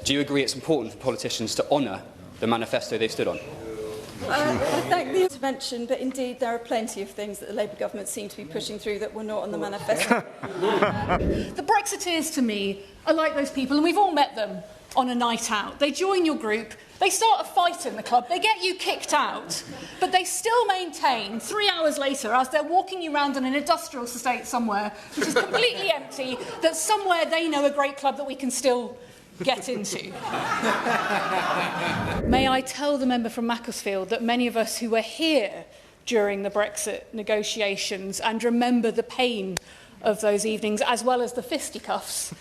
Do you agree it's important for politicians to honour the manifesto they've stood on? I thank the intervention, but indeed there are plenty of things that the Labour government seem to be pushing through that were not on the manifesto. The Brexiteers, to me, are like those people, and we've all met them on a night out. They join your group, they start a fight in the club, they get you kicked out, but they still maintain 3 hours later, as they're walking you around in an industrial estate somewhere, which is completely empty, that somewhere they know a great club that we can still get into. May I tell the member from Macclesfield that many of us who were here during the Brexit negotiations and remember the pain of those evenings, as well as the fisticuffs,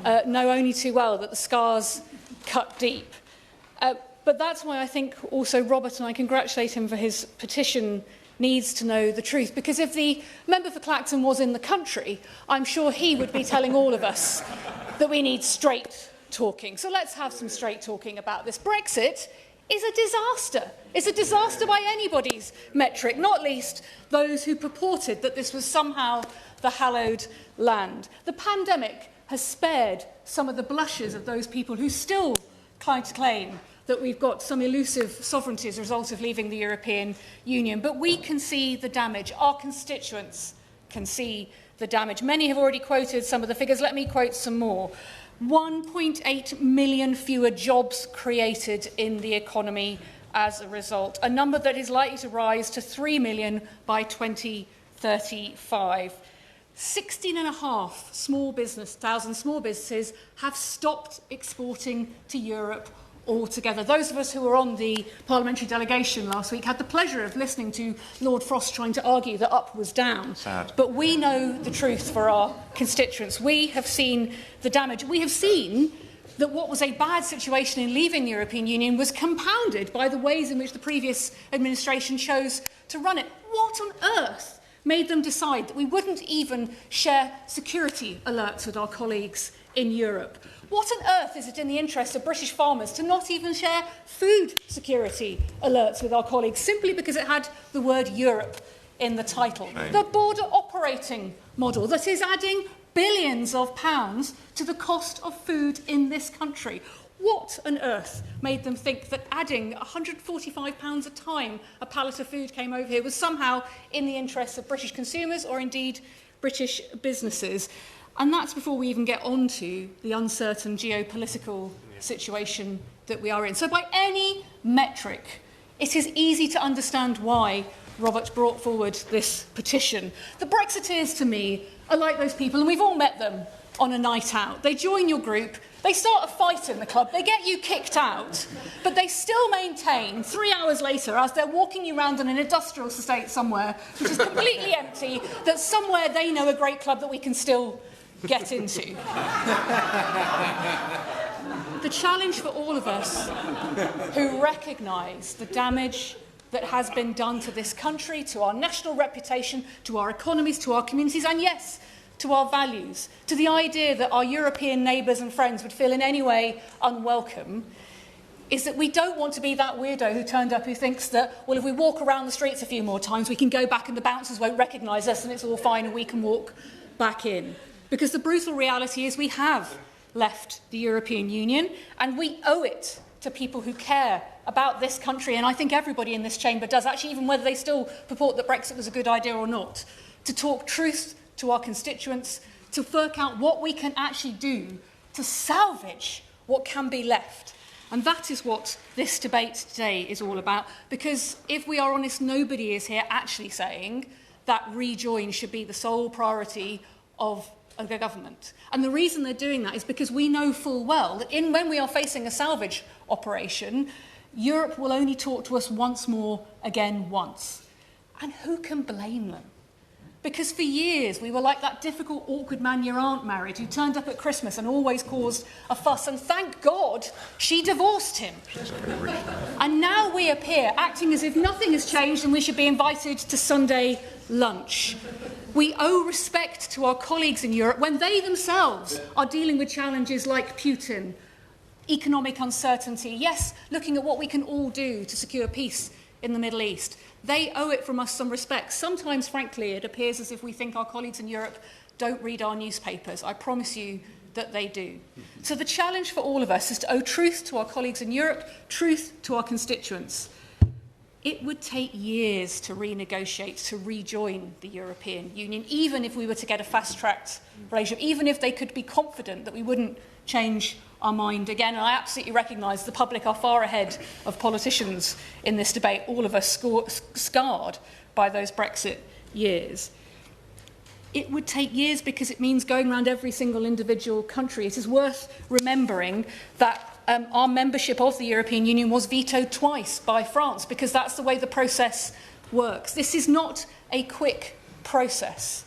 know only too well that the scars cut deep. But that's why I think also Robert, and I congratulate him for his petition, needs to know the truth. Because if the member for Clacton was in the country, I'm sure he would be telling all of us that we need straight talking. So let's have some straight talking about this. Brexit is a disaster. It's a disaster by anybody's metric, not least those who purported that this was somehow the hallowed land. The pandemic has spared some of the blushes of those people who still claim that we've got some elusive sovereignty as a result of leaving the European Union. But we can see the damage. Our constituents can see the damage. Many have already quoted some of the figures. Let me quote some more. 1.8 million fewer jobs created in the economy as a result, a number that is likely to rise to 3 million by 2035. 16,500 small businesses have stopped exporting to Europe altogether. Those of us who were on the parliamentary delegation last week had the pleasure of listening to Lord Frost trying to argue that up was down. Sad. But we know the truth for our constituents. We have seen the damage. We have seen that what was a bad situation in leaving the European Union was compounded by the ways in which the previous administration chose to run it. What on earth made them decide that we wouldn't even share security alerts with our colleagues in Europe? What on earth is it in the interest of British farmers to not even share food security alerts with our colleagues simply because it had the word Europe in the title? The border operating model that is adding billions of pounds to the cost of food in this country. What on earth made them think that adding £145 a time a pallet of food came over here was somehow in the interests of British consumers or indeed British businesses? And that's before we even get on to the uncertain geopolitical situation that we are in. So by any metric, it is easy to understand why Robert brought forward this petition. The Brexiteers, to me, are like those people, and we've all met them on a night out. They join your group, they start a fight in the club, they get you kicked out, but they still maintain 3 hours later, as they're walking you around in an industrial estate somewhere, which is completely empty, that somewhere they know a great club that we can still get into. The challenge for all of us who recognise the damage that has been done to this country, to our national reputation, to our economies, to our communities, and yes, to our values, to the idea that our European neighbours and friends would feel in any way unwelcome, is that we don't want to be that weirdo who turned up who thinks that, well, if we walk around the streets a few more times, we can go back and the bouncers won't recognise us and it's all fine and we can walk back in. Because the brutal reality is we have left the European Union and we owe it to people who care about this country, and I think everybody in this chamber does, actually, even whether they still purport that Brexit was a good idea or not, to talk truth to our constituents, to work out what we can actually do to salvage what can be left. And that is what this debate today is all about, because if we are honest, nobody is here actually saying that rejoin should be the sole priority of the government. And the reason they're doing that is because we know full well that when we are facing a salvage operation, Europe will only talk to us once more, again once. And who can blame them? Because for years we were like that difficult, awkward man your aunt married who turned up at Christmas and always caused a fuss, and thank God she divorced him. And now we appear acting as if nothing has changed and we should be invited to Sunday lunch. We owe respect to our colleagues in Europe when they themselves are dealing with challenges like Putin, economic uncertainty, yes, looking at what we can all do to secure peace in the Middle East. They owe it from us some respect. Sometimes, frankly, it appears as if we think our colleagues in Europe don't read our newspapers. I promise you that they do. So the challenge for all of us is to owe truth to our colleagues in Europe, truth to our constituents. It would take years to renegotiate, to rejoin the European Union, even if we were to get a fast-tracked relationship, even if they could be confident that we wouldn't change our mind again. And I absolutely recognise the public are far ahead of politicians in this debate, all of us scarred by those Brexit years. It would take years because it means going around every single individual country. It is worth remembering that our membership of the European Union was vetoed twice by France because that's the way the process works. This is not a quick process.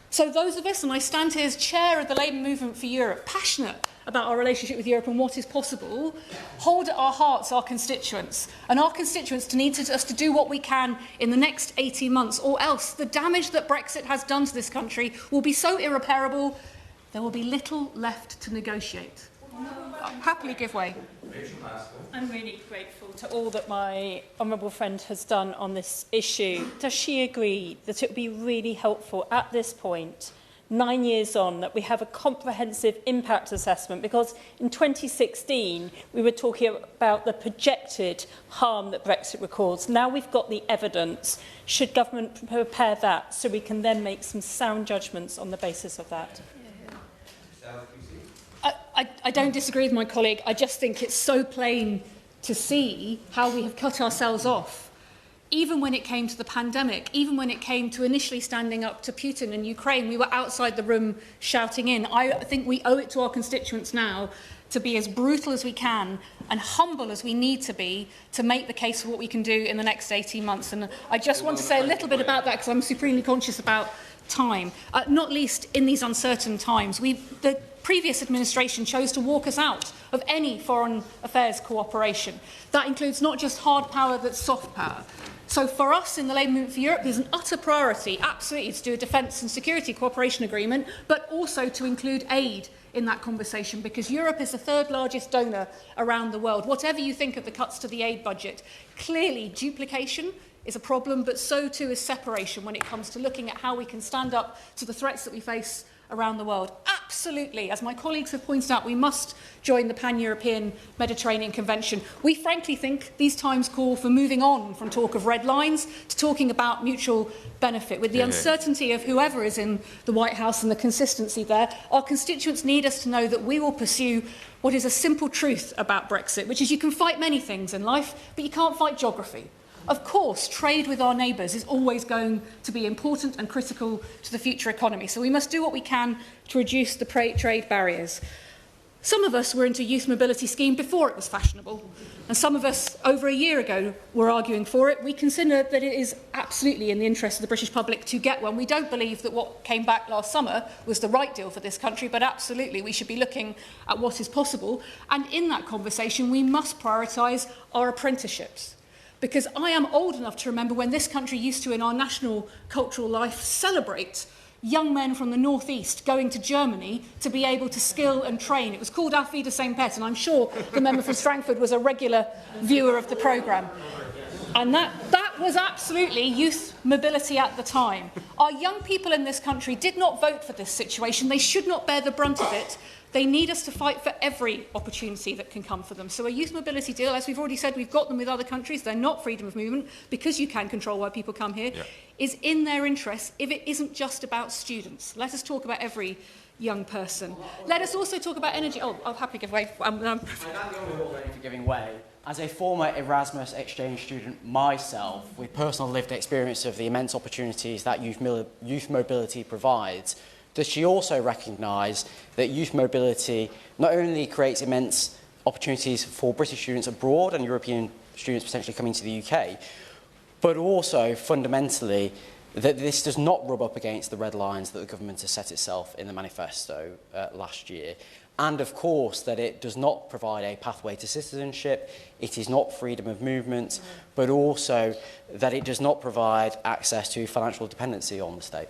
So those of us, and I stand here as chair of the Labour Movement for Europe, passionate about our relationship with Europe and what is possible, hold at our hearts our constituents. And our constituents need us to do what we can in the next 18 months, or else the damage that Brexit has done to this country will be so irreparable, there will be little left to negotiate. I'll happily give way. I'm really grateful to all that my honourable friend has done on this issue. Does she agree that it would be really helpful at this point, 9 years on, that we have a comprehensive impact assessment? Because in 2016, we were talking about the projected harm that Brexit would cause. Now we've got the evidence. Should government prepare that so we can then make some sound judgments on the basis of that? I don't disagree with my colleague. I just think it's so plain to see how we have cut ourselves off. Even when it came to the pandemic, even when it came to initially standing up to Putin and Ukraine, we were outside the room shouting in. I think we owe it to our constituents now to be as brutal as we can and humble as we need to be to make the case for what we can do in the next 18 months. And I just want to say a little bit about that because I'm supremely conscious about time, not least in these uncertain times. The previous administration chose to walk us out of any foreign affairs cooperation. That includes not just hard power, but soft power. So for us in the Labour Movement for Europe, there's an utter priority, absolutely, to do a defence and security cooperation agreement, but also to include aid in that conversation, because Europe is the third largest donor around the world. Whatever you think of the cuts to the aid budget, clearly duplication is a problem, but so too is separation when it comes to looking at how we can stand up to the threats that we face around the world. Absolutely, as my colleagues have pointed out, we must join the Pan-European Mediterranean Convention. We frankly think these times call for moving on from talk of red lines to talking about mutual benefit. With the uncertainty of whoever is in the White House and the consistency there, our constituents need us to know that we will pursue what is a simple truth about Brexit, which is you can fight many things in life, but you can't fight geography. Of course, trade with our neighbours is always going to be important and critical to the future economy, so we must do what we can to reduce the trade barriers. Some of us were into a youth mobility scheme before it was fashionable, and some of us over a year ago were arguing for it. We consider that it is absolutely in the interest of the British public to get one. We don't believe that what came back last summer was the right deal for this country, but absolutely we should be looking at what is possible. And in that conversation, we must prioritise our apprenticeships. Because I am old enough to remember when this country used to, in our national cultural life, celebrate young men from the northeast going to Germany to be able to skill and train. It was called Auf Wiedersehen Pet, and I'm sure the member from Strangford was a regular viewer of the programme. And that was absolutely youth mobility at the time. Our young people in this country did not vote for this situation. They should not bear the brunt of it. They need us to fight for every opportunity that can come for them. So a youth mobility deal, as we've already said, we've got them with other countries. They're not freedom of movement, because you can control why people come here, is in their interest if it isn't just about students. Let us talk about every young person. Let us also talk about energy. Oh, I'll happily give way. I'm the only one for giving way. As a former Erasmus exchange student myself, with personal lived experience of the immense opportunities that youth mobility provides, does she also recognise that youth mobility not only creates immense opportunities for British students abroad and European students potentially coming to the UK, but also fundamentally that this does not rub up against the red lines that the government has set itself in the manifesto last year, and of course that it does not provide a pathway to citizenship, it is not freedom of movement, but also that it does not provide access to financial dependency on the state?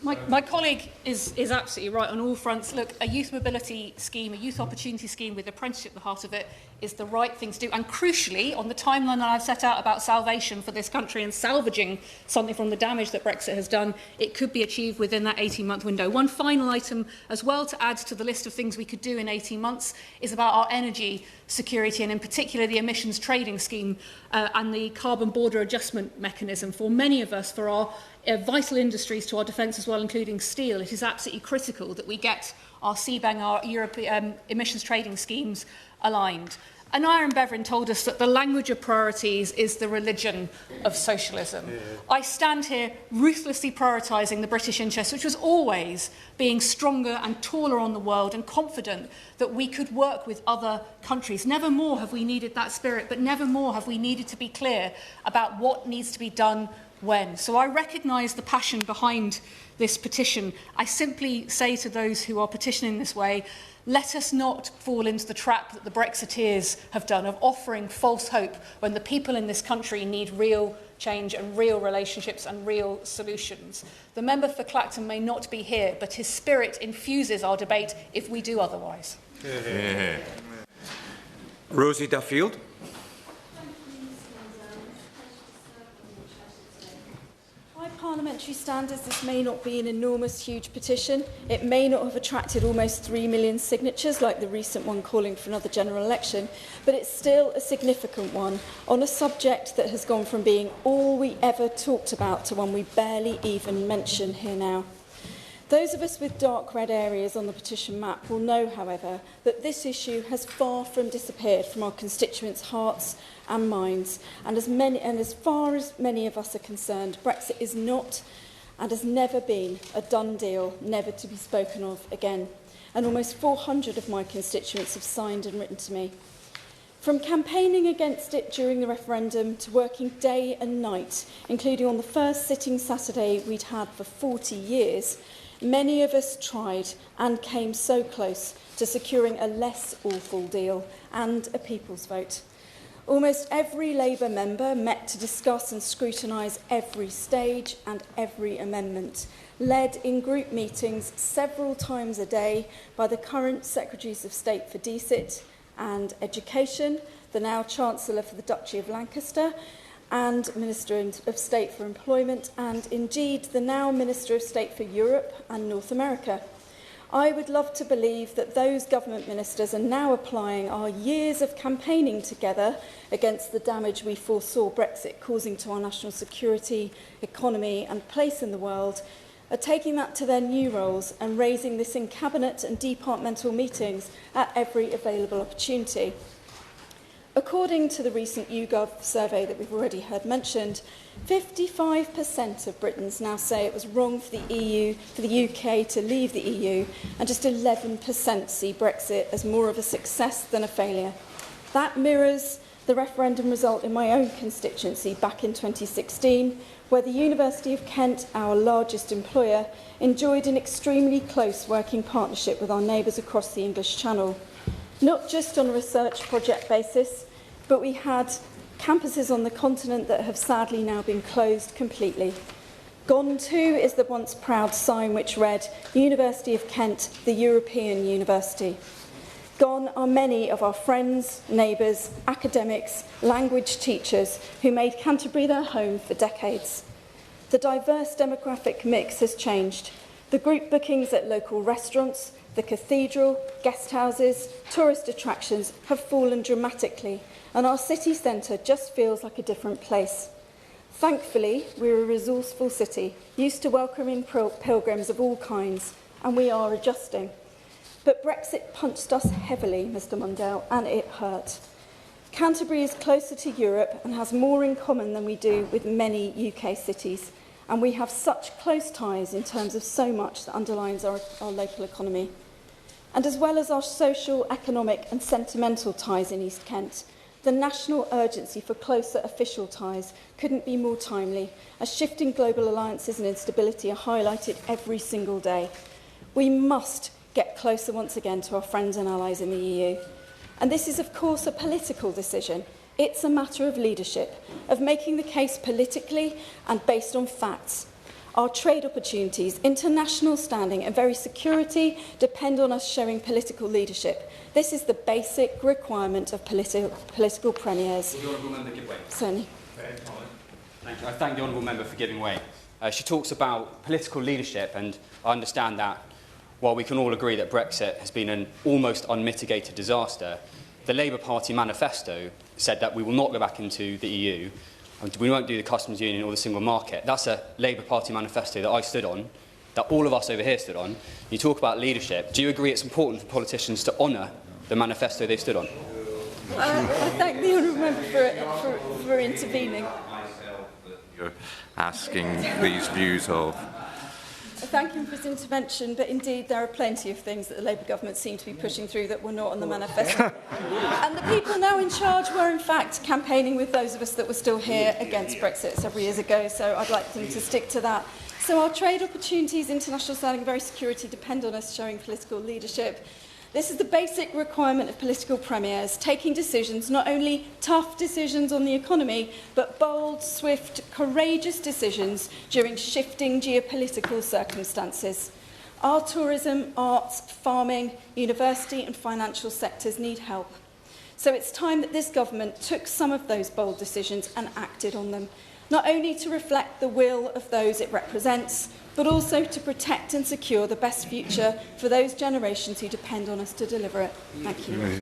My colleague is absolutely right on all fronts. Look, a youth mobility scheme, a youth opportunity scheme with apprenticeship at the heart of it is the right thing to do. And crucially, on the timeline that I've set out about salvation for this country and salvaging something from the damage that Brexit has done, it could be achieved within that 18-month window. One final item as well to add to the list of things we could do in 18 months is about our energy security, and in particular the emissions trading scheme and the carbon border adjustment mechanism. For many of us, for our vital industries to our defence as well, including steel, it is absolutely critical that we get our CBAM, our European emissions trading schemes aligned. And Iron Beverin told us that the language of priorities is the religion of socialism. I stand here ruthlessly prioritising the British interest, which was always being stronger and taller on the world and confident that we could work with other countries. Never more have we needed that spirit, but never more have we needed to be clear about what needs to be done when. So I recognise the passion behind this petition. I simply say to those who are petitioning this way, let us not fall into the trap that the Brexiteers have done of offering false hope when the people in this country need real change and real relationships and real solutions. The member for Clacton may not be here, but his spirit infuses our debate if we do otherwise. Rosie Duffield. Parliamentary standards, this may not be an enormous, huge petition. It may not have attracted almost 3 million signatures like the recent one calling for another general election, but it's still a significant one on a subject that has gone from being all we ever talked about to one we barely even mention here now. Those of us with dark red areas on the petition map will know, however, that this issue has far from disappeared from our constituents' hearts and minds, and as far as many of us are concerned, Brexit is not and has never been a done deal, never to be spoken of again. And almost 400 of my constituents have signed and written to me. From campaigning against it during the referendum to working day and night, including on the first sitting Saturday we'd had for 40 years, many of us tried and came so close to securing a less awful deal and a people's vote. Almost every Labour member met to discuss and scrutinise every stage and every amendment, led in group meetings several times a day by the current Secretaries of State for DCIT and Education, the now Chancellor for the Duchy of Lancaster, and Minister of State for Employment, and indeed the now Minister of State for Europe and North America. I would love to believe that those government ministers are now applying our years of campaigning together against the damage we foresaw Brexit causing to our national security, economy and place in the world, are taking that to their new roles and raising this in cabinet and departmental meetings at every available opportunity. According to the recent YouGov survey that we've already heard mentioned, 55% of Britons now say it was wrong for the UK to leave the EU, and just 11% see Brexit as more of a success than a failure. That mirrors the referendum result in my own constituency back in 2016, where the University of Kent, our largest employer, enjoyed an extremely close working partnership with our neighbours across the English Channel. Not just on a research project basis, but we had campuses on the continent that have sadly now been closed completely. Gone too is the once proud sign which read, University of Kent, the European University. Gone are many of our friends, neighbours, academics, language teachers who made Canterbury their home for decades. The diverse demographic mix has changed. The group bookings at local restaurants, the cathedral, guest houses, tourist attractions have fallen dramatically, and our city centre just feels like a different place. Thankfully, we're a resourceful city, used to welcoming pilgrims of all kinds, and we are adjusting. But Brexit punched us heavily, Mr Mundell, and it hurt. Canterbury is closer to Europe and has more in common than we do with many UK cities, and we have such close ties in terms of so much that underlines our local economy. And as well as our social, economic and sentimental ties in East Kent, the national urgency for closer official ties couldn't be more timely, as shifting global alliances and instability are highlighted every single day. We must get closer once again to our friends and allies in the EU. And this is, of course, a political decision. It's a matter of leadership, of making the case politically and based on facts. Our trade opportunities, international standing and very security depend on us showing political leadership. This is the basic requirement of political premiers. Will the Honourable Member give way? Certainly. Thank you. I thank the Honourable Member for giving way. She talks about political leadership, and I understand that while we can all agree that Brexit has been an almost unmitigated disaster, the Labour Party manifesto said that we will not go back into the EU, and we won't do the customs union or the single market. That's a Labour Party manifesto that I stood on, that all of us over here stood on. You talk about leadership. Do you agree it's important for politicians to honour the manifesto they stood on? I thank the Honourable Member for intervening. You're asking these views of. Thank him for his intervention, but indeed there are plenty of things that the Labour government seem to be pushing through that were not on the manifesto. And the people now in charge were in fact campaigning with those of us that were still here against Brexit several years ago, so I'd like them to stick to that. So our trade opportunities, international standing and very security depend on us showing political leadership. This is the basic requirement of political premiers, taking decisions, not only tough decisions on the economy, but bold, swift, courageous decisions during shifting geopolitical circumstances. Our tourism, arts, farming, university and financial sectors need help. So it's time that this government took some of those bold decisions and acted on them, not only to reflect the will of those it represents, but also to protect and secure the best future for those generations who depend on us to deliver it. Thank you.